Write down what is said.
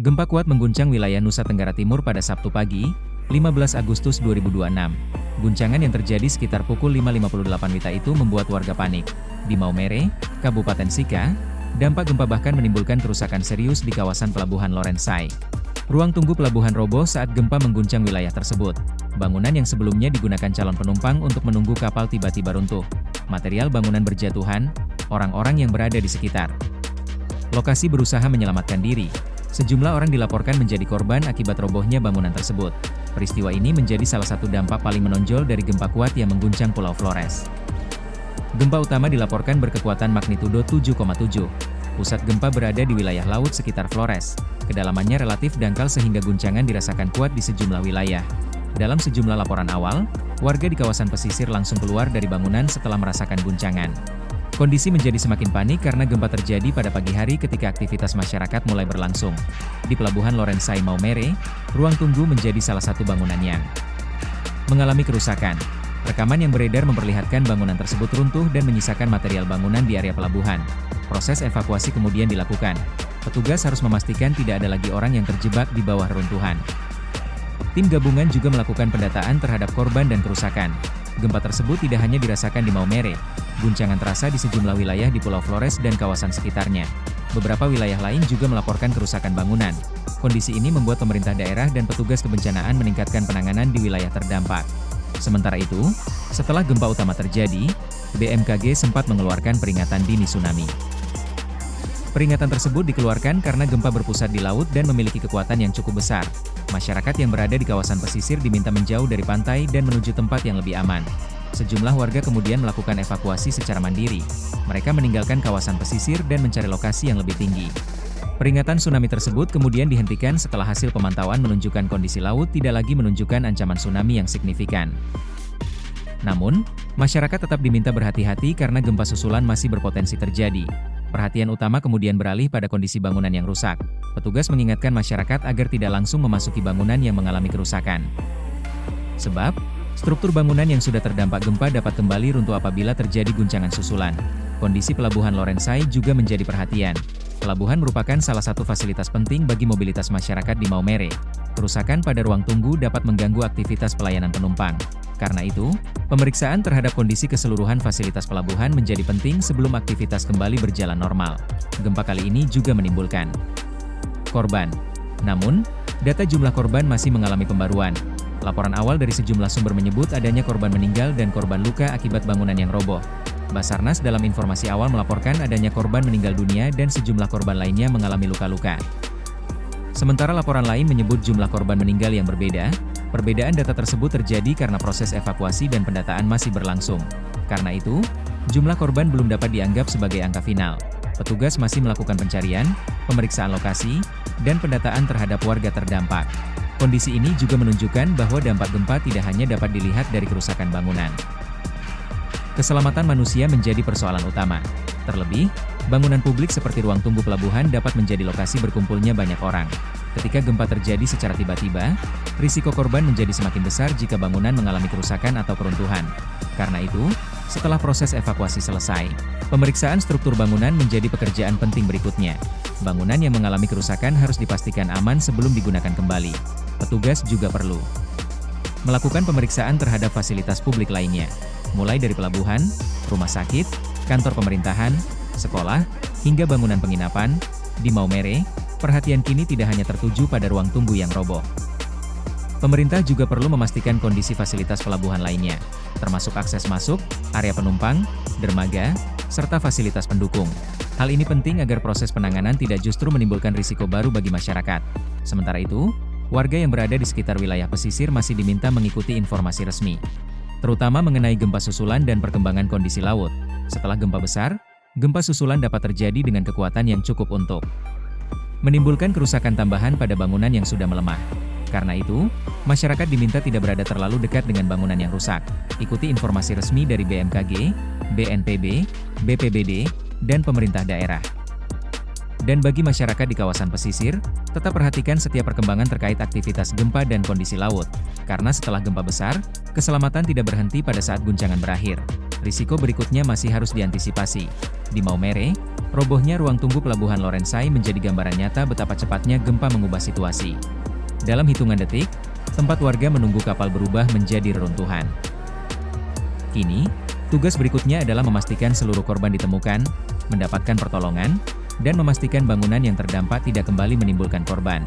Gempa kuat mengguncang wilayah Nusa Tenggara Timur pada Sabtu pagi, 15 Agustus 2026. Guncangan yang terjadi sekitar pukul 5.58 WITA itu membuat warga panik. Di Maumere, Kabupaten Sika, dampak gempa bahkan menimbulkan kerusakan serius di kawasan Pelabuhan Lorensai. Ruang tunggu pelabuhan roboh saat gempa mengguncang wilayah tersebut. Bangunan yang sebelumnya digunakan calon penumpang untuk menunggu kapal tiba-tiba runtuh. Material bangunan berjatuhan, orang-orang yang berada di sekitar lokasi berusaha menyelamatkan diri. Sejumlah orang dilaporkan menjadi korban akibat robohnya bangunan tersebut. Peristiwa ini menjadi salah satu dampak paling menonjol dari gempa kuat yang mengguncang Pulau Flores. Gempa utama dilaporkan berkekuatan magnitudo 7,7. Pusat gempa berada di wilayah laut sekitar Flores. Kedalamannya relatif dangkal sehingga guncangan dirasakan kuat di sejumlah wilayah. Dalam sejumlah laporan awal, warga di kawasan pesisir langsung keluar dari bangunan setelah merasakan guncangan. Kondisi menjadi semakin panik karena gempa terjadi pada pagi hari ketika aktivitas masyarakat mulai berlangsung. Di Pelabuhan Lorensai Maumere, ruang tunggu menjadi salah satu bangunan yang mengalami kerusakan. Rekaman yang beredar memperlihatkan bangunan tersebut runtuh dan menyisakan material bangunan di area pelabuhan. Proses evakuasi kemudian dilakukan. Petugas harus memastikan tidak ada lagi orang yang terjebak di bawah runtuhan. Tim gabungan juga melakukan pendataan terhadap korban dan kerusakan. Gempa tersebut tidak hanya dirasakan di Maumere, guncangan terasa di sejumlah wilayah di Pulau Flores dan kawasan sekitarnya. Beberapa wilayah lain juga melaporkan kerusakan bangunan. Kondisi ini membuat pemerintah daerah dan petugas kebencanaan meningkatkan penanganan di wilayah terdampak. Sementara itu, setelah gempa utama terjadi, BMKG sempat mengeluarkan peringatan dini tsunami. Peringatan tersebut dikeluarkan karena gempa berpusat di laut dan memiliki kekuatan yang cukup besar. Masyarakat yang berada di kawasan pesisir diminta menjauh dari pantai dan menuju tempat yang lebih aman. Sejumlah warga kemudian melakukan evakuasi secara mandiri. Mereka meninggalkan kawasan pesisir dan mencari lokasi yang lebih tinggi. Peringatan tsunami tersebut kemudian dihentikan setelah hasil pemantauan menunjukkan kondisi laut tidak lagi menunjukkan ancaman tsunami yang signifikan. Namun, masyarakat tetap diminta berhati-hati karena gempa susulan masih berpotensi terjadi. Perhatian utama kemudian beralih pada kondisi bangunan yang rusak. Petugas mengingatkan masyarakat agar tidak langsung memasuki bangunan yang mengalami kerusakan. Sebab, struktur bangunan yang sudah terdampak gempa dapat kembali runtuh apabila terjadi guncangan susulan. Kondisi Pelabuhan Lorensai juga menjadi perhatian. Pelabuhan merupakan salah satu fasilitas penting bagi mobilitas masyarakat di Maumere. Kerusakan pada ruang tunggu dapat mengganggu aktivitas pelayanan penumpang. Karena itu, pemeriksaan terhadap kondisi keseluruhan fasilitas pelabuhan menjadi penting sebelum aktivitas kembali berjalan normal. Gempa kali ini juga menimbulkan korban. Namun, data jumlah korban masih mengalami pembaruan. Laporan awal dari sejumlah sumber menyebut adanya korban meninggal dan korban luka akibat bangunan yang roboh. Basarnas dalam informasi awal melaporkan adanya korban meninggal dunia dan sejumlah korban lainnya mengalami luka-luka. Sementara laporan lain menyebut jumlah korban meninggal yang berbeda. Perbedaan data tersebut terjadi karena proses evakuasi dan pendataan masih berlangsung. Karena itu, jumlah korban belum dapat dianggap sebagai angka final. Petugas masih melakukan pencarian, pemeriksaan lokasi, dan pendataan terhadap warga terdampak. Kondisi ini juga menunjukkan bahwa dampak gempa tidak hanya dapat dilihat dari kerusakan bangunan. Keselamatan manusia menjadi persoalan utama. Terlebih, bangunan publik seperti ruang tunggu pelabuhan dapat menjadi lokasi berkumpulnya banyak orang. Ketika gempa terjadi secara tiba-tiba, risiko korban menjadi semakin besar jika bangunan mengalami kerusakan atau keruntuhan. Karena itu, setelah proses evakuasi selesai, pemeriksaan struktur bangunan menjadi pekerjaan penting berikutnya. Bangunan yang mengalami kerusakan harus dipastikan aman sebelum digunakan kembali. Petugas juga perlu melakukan pemeriksaan terhadap fasilitas publik lainnya, mulai dari pelabuhan, rumah sakit, kantor pemerintahan, sekolah, hingga bangunan penginapan. Di Maumere, perhatian kini tidak hanya tertuju pada ruang tunggu yang roboh. Pemerintah juga perlu memastikan kondisi fasilitas pelabuhan lainnya, termasuk akses masuk, area penumpang, dermaga, serta fasilitas pendukung. Hal ini penting agar proses penanganan tidak justru menimbulkan risiko baru bagi masyarakat. Sementara itu, warga yang berada di sekitar wilayah pesisir masih diminta mengikuti informasi resmi, terutama mengenai gempa susulan dan perkembangan kondisi laut. Setelah gempa besar, gempa susulan dapat terjadi dengan kekuatan yang cukup untuk menimbulkan kerusakan tambahan pada bangunan yang sudah melemah. Karena itu, masyarakat diminta tidak berada terlalu dekat dengan bangunan yang rusak. Ikuti informasi resmi dari BMKG, BNPB, BPBD, dan pemerintah daerah. Dan bagi masyarakat di kawasan pesisir, tetap perhatikan setiap perkembangan terkait aktivitas gempa dan kondisi laut. Karena setelah gempa besar, keselamatan tidak berhenti pada saat guncangan berakhir. Risiko berikutnya masih harus diantisipasi. Di Maumere, robohnya ruang tunggu Pelabuhan Lorensai menjadi gambaran nyata betapa cepatnya gempa mengubah situasi. Dalam hitungan detik, tempat warga menunggu kapal berubah menjadi reruntuhan. Kini, tugas berikutnya adalah memastikan seluruh korban ditemukan, mendapatkan pertolongan, dan memastikan bangunan yang terdampak tidak kembali menimbulkan korban.